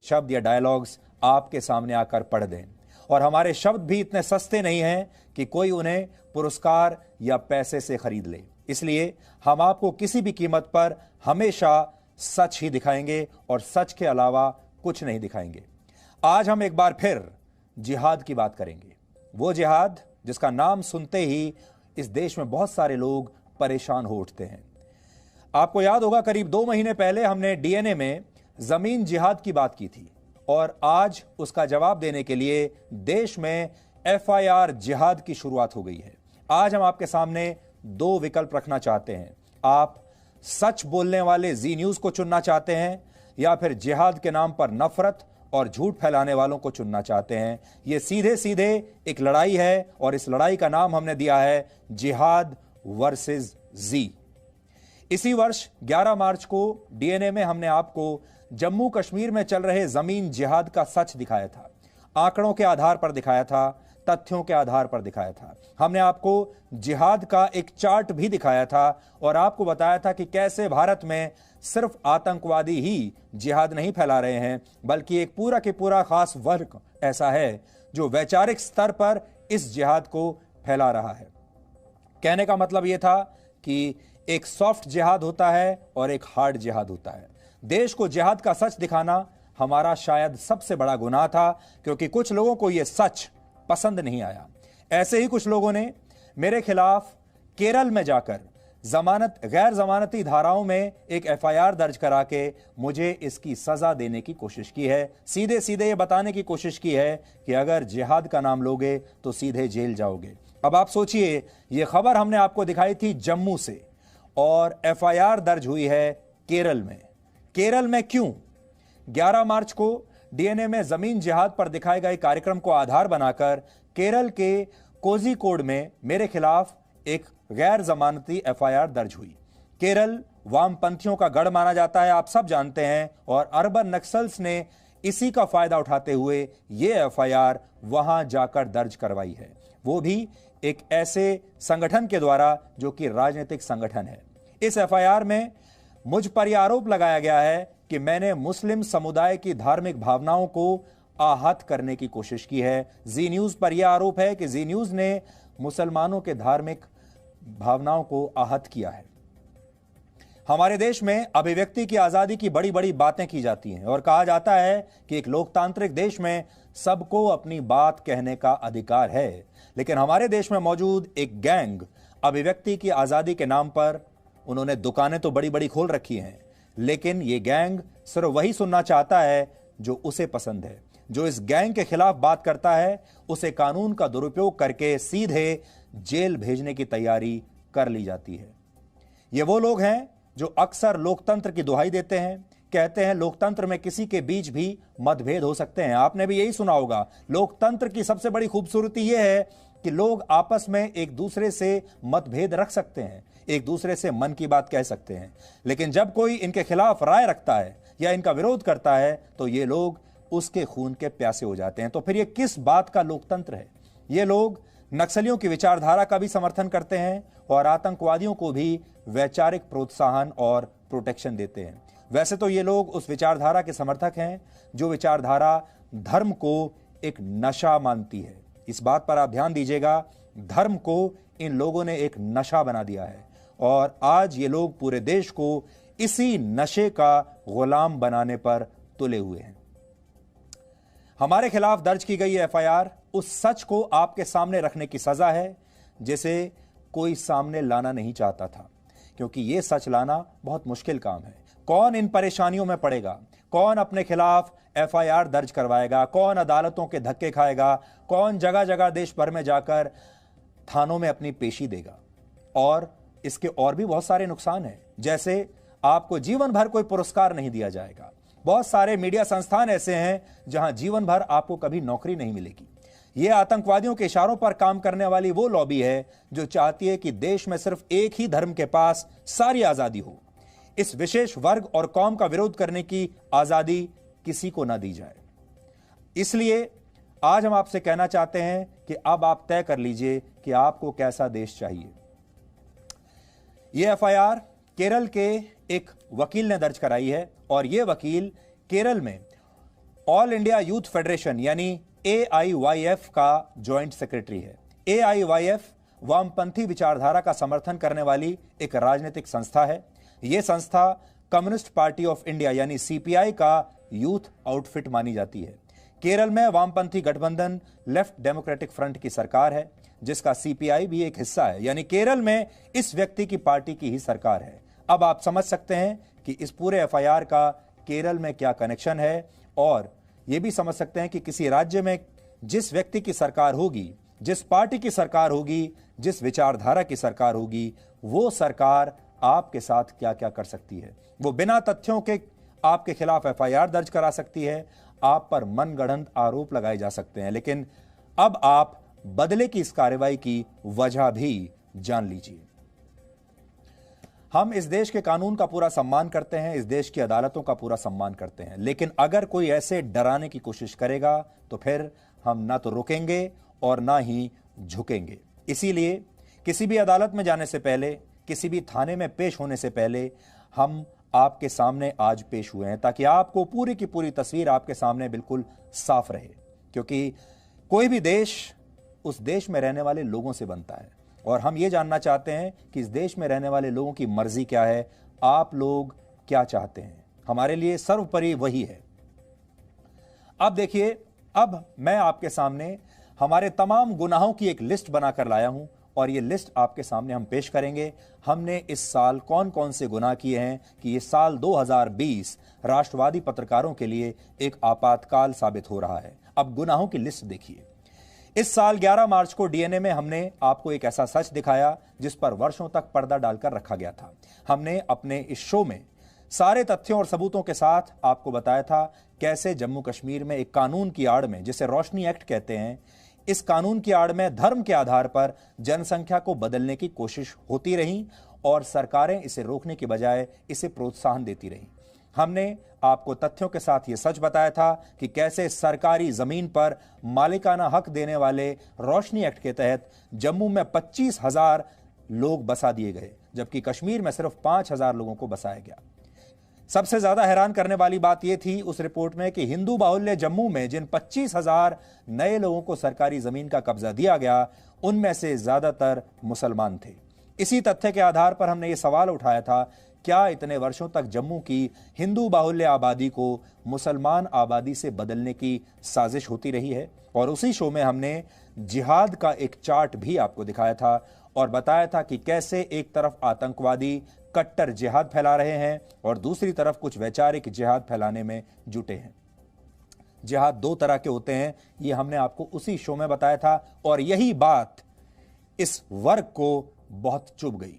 शब्द या डायलॉग्स आपके सामने आकर पढ़ दें। और हमारे शब्द भी इतने सस्ते नहीं हैं कि कोई उन्हें पुरस्कार या पैसे से खरीद ले। इसलिए हम आपको किसी भी कीमत पर हमेशा सच ही दिखाएंगे और सच के अलावा कुछ नहीं दिखाएंगे। आज हम एक बार फिर जिहाद की बात करेंगे। वो जिहाद जिसका नाम सुनते ही इस देश में बहुत सारे लोग परेशान हो उठते हैं। आपको याद होगा, करीब 2 महीने पहले हमने डीएनए में जमीन जिहाद की बात की थी और आज उसका जवाब देने के लिए देश में एफआईआर जिहाद की शुरुआत हो गई है। आज हम आपके सामने 2 विकल्प रखना चाहते हैं। आप सच बोलने वाले जी न्यूज को चुनना चाहते हैं या फिर जिहाद के नाम पर नफरत और झूठ फैलाने वालों को चुनना चाहते हैं। यह सीधे सीधे एक लड़ाई है और इस लड़ाई का नाम हमने दिया है जिहाद वर्सेस जी। इसी वर्ष 11 मार्च को डीएनए में हमने आपको जम्मू कश्मीर में चल रहे जमीन जिहाद का सच दिखाया था। आंकड़ों के आधार पर दिखाया था, तथ्यों के आधार पर दिखाया था। हमने आपको जिहाद का एक चार्ट भी दिखाया था और आपको बताया था कि कैसे भारत में सिर्फ आतंकवादी ही जिहाद नहीं फैला रहे हैं, बल्कि एक पूरा के पूरा खास वर्ग ऐसा है जो वैचारिक स्तर पर इस जिहाद को फैला रहा है। कहने का मतलब यह था कि एक सॉफ्ट जिहाद होता है और एक हार्ड जिहाद होता है। देश को जिहाद का सच दिखाना हमारा शायद सबसे बड़ा गुनाह था, क्योंकि कुछ लोगों को यह सच पसंद नहीं आया। ऐसे ही कुछ लोगों ने मेरे खिलाफ केरल में जाकर गैर जमानती धाराओं में एक एफआईआर दर्ज करा के मुझे इसकी सजा देने की कोशिश की है। सीधे सीधे ये बताने की कोशिश की है कि अगर जिहाद का नाम लोगे तो सीधे जेल जाओगे। अब आप सोचिए, यह खबर हमने आपको दिखाई थी जम्मू से और एफआईआर दर्ज हुई है केरल में। केरल में क्यों? 11 मार्च को डीएनए में जमीन जिहाद पर दिखाए गए कार्यक्रम को आधार बनाकर केरल के कोझिकोड में मेरे खिलाफ एक गैर जमानती एफआईआर दर्ज हुई। केरल वामपंथियों का गढ़ माना जाता है, आप सब जानते हैं, और अर्बन नक्सल्स ने इसी का फायदा उठाते हुए यह एफआईआर वहां जाकर दर्ज करवाई है, वो भी एक ऐसे संगठन के द्वारा जो कि राजनीतिक संगठन है। इस एफआईआर में मुझ पर यह आरोप लगाया गया है कि मैंने मुस्लिम समुदाय की धार्मिक भावनाओं को आहत करने की कोशिश की है। जी न्यूज पर यह आरोप है कि जी न्यूज ने मुसलमानों के धार्मिक भावनाओं को आहत किया है। हमारे देश में अभिव्यक्ति की आजादी की बड़ी बड़ी बातें की जाती हैं और कहा जाता है कि एक लोकतांत्रिक देश में सबको अपनी बात कहने का अधिकार है, लेकिन हमारे देश में मौजूद एक गैंग अभिव्यक्ति की आजादी के नाम पर उन्होंने दुकानें तो बड़ी बड़ी खोल रखी हैं, लेकिन यह गैंग सिर्फ वही सुनना चाहता है जो उसे पसंद है। जो इस गैंग के खिलाफ बात करता है उसे कानून का दुरुपयोग करके सीधे जेल भेजने की तैयारी कर ली जाती है। ये वो लोग हैं जो अक्सर लोकतंत्र की दुहाई देते हैं, कहते हैं लोकतंत्र में किसी के बीच भी मतभेद हो सकते हैं। आपने भी यही सुना होगा, लोकतंत्र की सबसे बड़ी खूबसूरती यह है कि लोग आपस में एक दूसरे से मतभेद रख सकते हैं, एक दूसरे से मन की बात कह सकते हैं, लेकिन जब कोई इनके खिलाफ राय रखता है या इनका विरोध करता है तो ये लोग उसके खून के प्यासे हो जाते हैं। तो फिर ये किस बात का लोकतंत्र है? ये लोग नक्सलियों की विचारधारा का भी समर्थन करते हैं और आतंकवादियों को भी वैचारिक प्रोत्साहन और प्रोटेक्शन देते हैं। वैसे तो ये लोग उस विचारधारा के समर्थक हैं जो विचारधारा धर्म को एक नशा मानती है। इस बात पर आप ध्यान दीजिएगा, धर्म को इन लोगों ने एक नशा बना दिया है और आज ये लोग पूरे देश को इसी नशे का गुलाम बनाने पर तुले हुए हैं। हमारे खिलाफ दर्ज की गई एफआईआर उस सच को आपके सामने रखने की सजा है जिसे कोई सामने लाना नहीं चाहता था, क्योंकि यह सच लाना बहुत मुश्किल काम है। कौन इन परेशानियों में पड़ेगा? कौन अपने खिलाफ एफआईआर दर्ज करवाएगा? कौन अदालतों के धक्के खाएगा? कौन जगह जगह देश भर में जाकर थानों में अपनी पेशी देगा? और इसके और भी बहुत सारे नुकसान हैं, जैसे आपको जीवन भर कोई पुरस्कार नहीं दिया जाएगा। बहुत सारे मीडिया संस्थान ऐसे हैं जहां जीवन भर आपको कभी नौकरी नहीं मिलेगी। यह आतंकवादियों के इशारों पर काम करने वाली वो लॉबी है जो चाहती है कि देश में सिर्फ एक ही धर्म के पास सारी आजादी हो। इस विशेष वर्ग और कौम का विरोध करने की आजादी किसी को ना दी जाए। इसलिए आज हम आपसे कहना चाहते हैं कि अब आप तय कर लीजिए कि आपको कैसा देश चाहिए। यह एफआईआर केरल के एक वकील ने दर्ज कराई है और यह वकील केरल में ऑल इंडिया यूथ फेडरेशन यानी AIYF का ज्वाइंट सेक्रेटरी है। AIYF वामपंथी विचारधारा का समर्थन करने वाली एक राजनीतिक संस्था है। यह संस्था कम्युनिस्ट पार्टी ऑफ इंडिया यानी CPI का यूथ आउटफिट मानी जाती है। केरल में वामपंथी गठबंधन लेफ्ट डेमोक्रेटिक फ्रंट की सरकार है, जिसका CPI भी एक हिस्सा है, यानी केरल में इस व्यक्ति की पार्टी की ही सरकार है। अब आप समझ सकते हैं कि इस पूरे FIR का केरल में क्या कनेक्शन है, और यह भी समझ सकते हैं कि किसी राज्य में जिस व्यक्ति की सरकार होगी, जिस पार्टी की सरकार होगी, जिस विचारधारा की सरकार होगी, वो सरकार आपके साथ क्या क्या कर सकती है। वो बिना तथ्यों के आपके खिलाफ FIR दर्ज करा सकती है, आप पर मनगढ़ंत आरोप लगाए जा सकते हैं। लेकिन अब आप बदले की इस कार्रवाई की वजह भी जान लीजिए। हम इस देश के कानून का पूरा सम्मान करते हैं, इस देश की अदालतों का पूरा सम्मान करते हैं, लेकिन अगर कोई ऐसे डराने की कोशिश करेगा तो फिर हम ना तो रुकेंगे और ना ही झुकेंगे। इसीलिए किसी भी अदालत में जाने से पहले, किसी भी थाने में पेश होने से पहले हम आपके सामने आज पेश हुए हैं, ताकि आपको पूरी की पूरी तस्वीर आपके सामने बिल्कुल साफ रहे। क्योंकि कोई भी देश उस देश में रहने वाले लोगों से बनता है, और हम ये जानना चाहते हैं कि इस देश में रहने वाले लोगों की मर्जी क्या है, आप लोग क्या चाहते हैं। हमारे लिए सर्वोपरि वही है। अब देखिए, अब मैं आपके सामने हमारे तमाम गुनाहों की एक लिस्ट बनाकर लाया हूं, और ये लिस्ट आपके सामने हम पेश करेंगे। हमने इस साल कौन कौन से गुनाह किए हैं कि ये साल 2020 राष्ट्रवादी पत्रकारों के लिए एक आपातकाल साबित हो रहा है। अब गुनाहों की लिस्ट देखिए। इस साल 11 मार्च को DNA में हमने आपको एक ऐसा सच दिखाया जिस पर वर्षों तक पर्दा डालकर रखा गया था। हमने अपने इस शो में सारे तथ्यों और सबूतों के साथ आपको बताया था कैसे जम्मू कश्मीर में एक कानून की आड़ में, जिसे रोशनी एक्ट कहते हैं, इस कानून की आड़ में धर्म के आधार पर जनसंख्या को बदलने की कोशिश होती रही, और सरकारें इसे रोकने की बजाय इसे प्रोत्साहन देती रही। हमने आपको तथ्यों के साथ यह सच बताया था कि कैसे सरकारी जमीन पर मालिकाना हक देने वाले रोशनी एक्ट के तहत जम्मू में 25,000 लोग बसा दिए गए, जबकि कश्मीर में सिर्फ 5,000 लोगों को बसाया गया। सबसे ज्यादा हैरान करने वाली बात यह थी उस रिपोर्ट में कि हिंदू बाहुल्य जम्मू में जिन 25,000 नए लोगों को सरकारी जमीन का कब्जा दिया गया, उनमें से ज्यादातर मुसलमान थे। इसी तथ्य के आधार पर हमने ये सवाल उठाया था, क्या इतने वर्षों तक जम्मू की हिंदू बाहुल्य आबादी को मुसलमान आबादी से बदलने की साजिश होती रही है। और उसी शो में हमने जिहाद का एक चार्ट भी आपको दिखाया था और बताया था कि कैसे एक तरफ आतंकवादी कट्टर जिहाद फैला रहे हैं और दूसरी तरफ कुछ वैचारिक जिहाद फैलाने में जुटे हैं। जिहाद दो तरह के होते हैं, ये हमने आपको उसी शो में बताया था, और यही बात इस वर्ग को बहुत चुभ गई।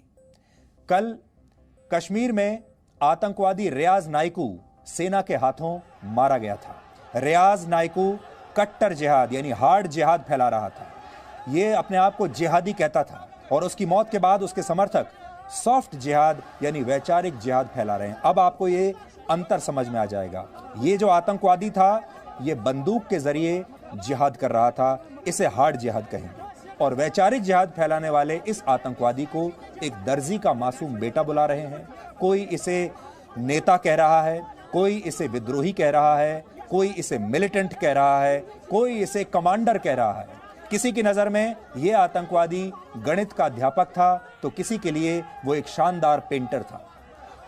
कल कश्मीर में आतंकवादी रियाज नाइकू सेना के हाथों मारा गया था। रियाज नाइकू कट्टर जिहाद यानी हार्ड जिहाद फैला रहा था। यह अपने आप को जिहादी कहता था, और उसकी मौत के बाद उसके समर्थक सॉफ्ट जिहाद यानी वैचारिक जिहाद फैला रहे हैं। अब आपको ये अंतर समझ में आ जाएगा। ये जो आतंकवादी था, ये बंदूक के जरिए जिहाद कर रहा था, इसे हार्ड जिहाद कहेंगे। और वैचारिक जिहाद फैलाने वाले इस आतंकवादी को एक दर्जी का मासूम बेटा बुला रहे हैं। कोई इसे नेता कह रहा है, कोई इसे विद्रोही कह रहा है, कोई इसे मिलिटेंट कह रहा है, कोई इसे कमांडर कह रहा है। किसी की नजर में यह आतंकवादी गणित का अध्यापक था, तो किसी के लिए वो एक शानदार पेंटर था,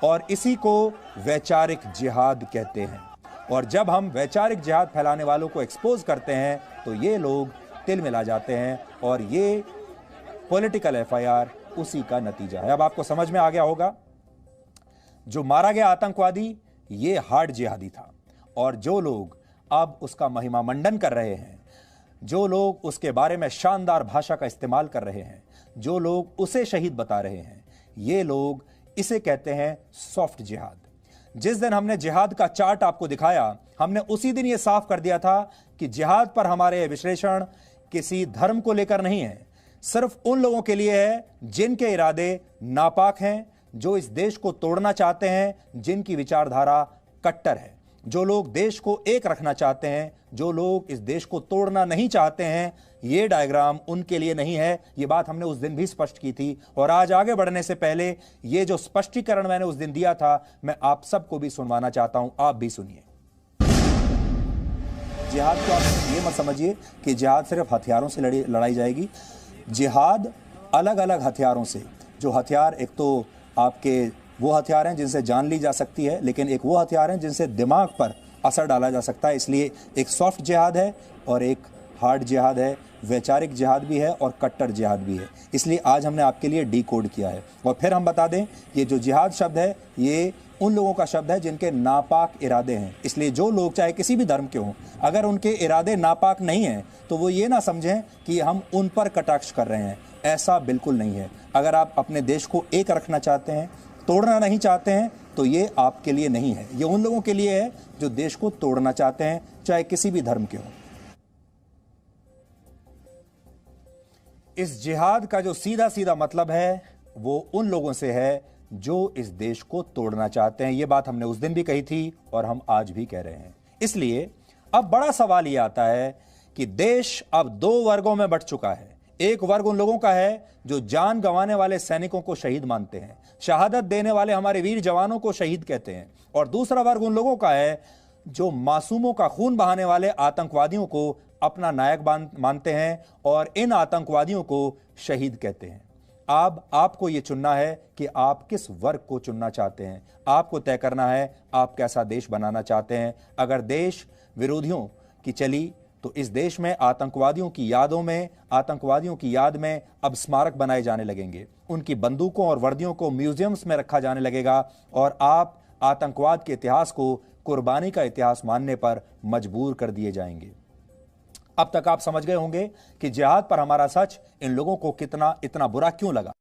और इसी को वैचारिक जिहाद कहते हैं। और जब हम वैचारिक जिहाद फैलाने वालों को एक्सपोज करते हैं तो ये लोग तिल मिला जाते हैं, और ये पॉलिटिकल FIR उसी का नतीजा है। अब आपको समझ में आ गया होगा, जो मारा गया आतंकवादी ये हार्ड जिहादी था, और जो लोग अब उसका महिमा मंडन कर रहे हैं, जो लोग उसके बारे में शानदार भाषा का इस्तेमाल कर रहे हैं, जो लोग उसे शहीद बता रहे हैं, ये लोग इसे कहते हैं सॉफ्ट जिहाद। जिस दिन हमने जिहाद का चार्ट आपको दिखाया, हमने उसी दिन यह साफ कर दिया था कि जिहाद पर हमारे विश्लेषण किसी धर्म को लेकर नहीं है, सिर्फ उन लोगों के लिए है जिनके इरादे नापाक हैं, जो इस देश को तोड़ना चाहते हैं, जिनकी विचारधारा कट्टर है, जो लोग देश को एक रखना चाहते हैं, जो लोग इस देश को तोड़ना नहीं चाहते हैं। ये डायग्राम उनके लिए नहीं है। ये बात हमने उस दिन भी स्पष्ट की थी, और आज आगे बढ़ने से पहले ये जो स्पष्टीकरण मैंने उस दिन दिया था, मैं आप सबको भी सुनवाना चाहता हूं। आप भी सुनिए। जिहाद को आप ये मत समझिए कि जिहाद सिर्फ हथियारों से लड़ाई जाएगी। जिहाद अलग अलग हथियारों से, जो हथियार, एक तो आपके वो हथियार हैं जिनसे जान ली जा सकती है, लेकिन एक वो हथियार हैं जिनसे दिमाग पर असर डाला जा सकता है। इसलिए एक सॉफ्ट जिहाद है और एक हार्ड जिहाद है, वैचारिक जिहाद भी है और कट्टर जिहाद भी है। इसलिए आज हमने आपके लिए डिकोड किया है। और फिर हम बता दें, ये जो जिहाद शब्द है ये उन लोगों का शब्द है जिनके नापाक इरादे हैं। इसलिए जो लोग चाहे किसी भी धर्म के हों, अगर उनके इरादे नापाक नहीं हैं तो वो ये ना समझें कि हम उन पर कटाक्ष कर रहे हैं। ऐसा बिल्कुल नहीं है। अगर आप अपने देश को एक रखना चाहते हैं, तोड़ना नहीं चाहते हैं, तो ये आपके लिए नहीं है। ये उन लोगों के लिए है जो देश को तोड़ना चाहते हैं, चाहे किसी भी धर्म के हों। इस जिहाद का जो सीधा सीधा मतलब है वो उन लोगों से है जो इस देश को तोड़ना चाहते हैं। ये बात हमने उस दिन भी कही थी और हम आज भी कह रहे हैं। इसलिए अब बड़ा सवाल ये आता है कि देश अब दो वर्गों में बंट चुका है। एक वर्ग उन लोगों का है जो जान गंवाने वाले सैनिकों को शहीद मानते हैं, शहादत देने वाले हमारे वीर जवानों को शहीद कहते हैं, और दूसरा वर्ग उन लोगों का है जो मासूमों का खून बहाने वाले आतंकवादियों को अपना नायक मानते हैं और इन आतंकवादियों को शहीद कहते हैं। अब आपको यह चुनना है कि आप किस वर्ग को चुनना चाहते हैं। आपको तय करना है आप कैसा देश बनाना चाहते हैं। अगर देश विरोधियों की चली तो इस देश में आतंकवादियों की याद में अब स्मारक बनाए जाने लगेंगे, उनकी बंदूकों और वर्दियों को म्यूजियम्स में रखा जाने लगेगा और आप आतंकवाद के इतिहास को कुर्बानी का इतिहास मानने पर मजबूर कर दिए जाएंगे। अब तक आप समझ गए होंगे कि जिहाद पर हमारा सच इन लोगों को इतना बुरा क्यों लगा।